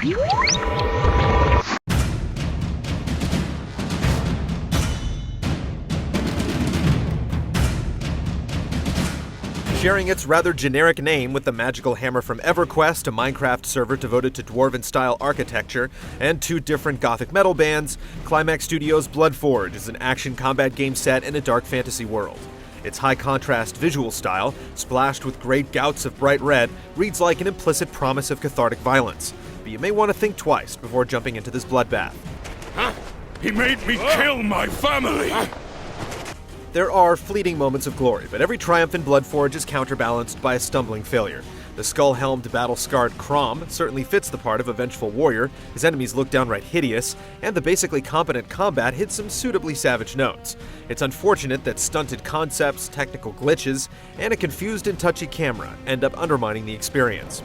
Sharing its rather generic name with the magical hammer from EverQuest, a Minecraft server devoted to Dwarven-style architecture, and two different gothic metal bands, Climax Studios' Bloodforge is an action combat game set in a dark fantasy world. Its high-contrast visual style, splashed with great gouts of bright red, reads like an implicit promise of cathartic violence. But you may want to think twice before jumping into this bloodbath. Huh? He made me kill my family! There are fleeting moments of glory, but every triumph in Bloodforge is counterbalanced by a stumbling failure. The skull-helmed, battle-scarred Crom certainly fits the part of a vengeful warrior, his enemies look downright hideous, and the basically competent combat hits some suitably savage notes. It's unfortunate that stunted concepts, technical glitches, and a confused and touchy camera end up undermining the experience.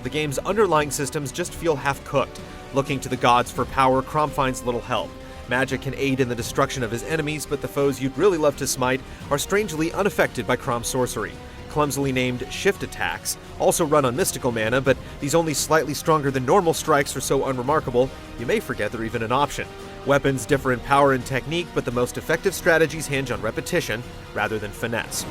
The game's underlying systems just feel half-cooked. Looking to the gods for power, Crom finds little help. Magic can aid in the destruction of his enemies, but the foes you'd really love to smite are strangely unaffected by Crom's sorcery. Clumsily named shift attacks also run on mystical mana, but these only slightly stronger than normal strikes are so unremarkable, you may forget they're even an option. Weapons differ in power and technique, but the most effective strategies hinge on repetition rather than finesse.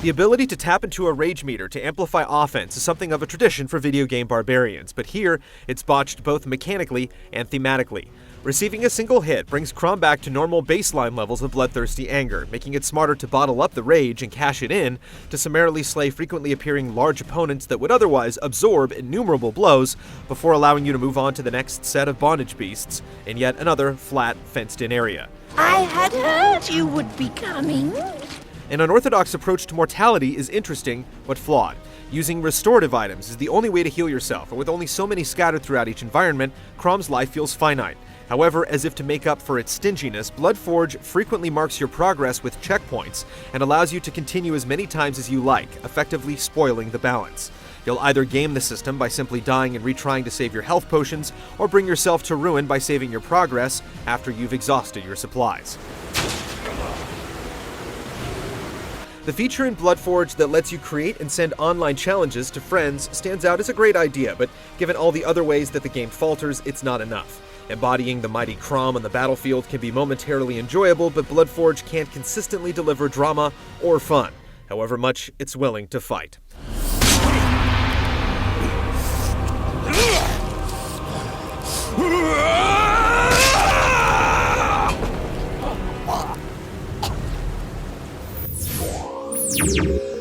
The ability to tap into a rage meter to amplify offense is something of a tradition for video game barbarians, but here it's botched both mechanically and thematically. Receiving a single hit brings Crom back to normal baseline levels of bloodthirsty anger, making it smarter to bottle up the rage and cash it in to summarily slay frequently appearing large opponents that would otherwise absorb innumerable blows before allowing you to move on to the next set of bondage beasts in yet another flat, fenced-in area. I had heard you would be coming. An unorthodox approach to mortality is interesting, but flawed. Using restorative items is the only way to heal yourself, and with only so many scattered throughout each environment, Crom's life feels finite. However, as if to make up for its stinginess, Bloodforge frequently marks your progress with checkpoints and allows you to continue as many times as you like, effectively spoiling the balance. You'll either game the system by simply dying and retrying to save your health potions, or bring yourself to ruin by saving your progress after you've exhausted your supplies. The feature in Bloodforge that lets you create and send online challenges to friends stands out as a great idea, but given all the other ways that the game falters, it's not enough. Embodying the mighty Crom on the battlefield can be momentarily enjoyable, but Bloodforge can't consistently deliver drama or fun, however much it's willing to fight. You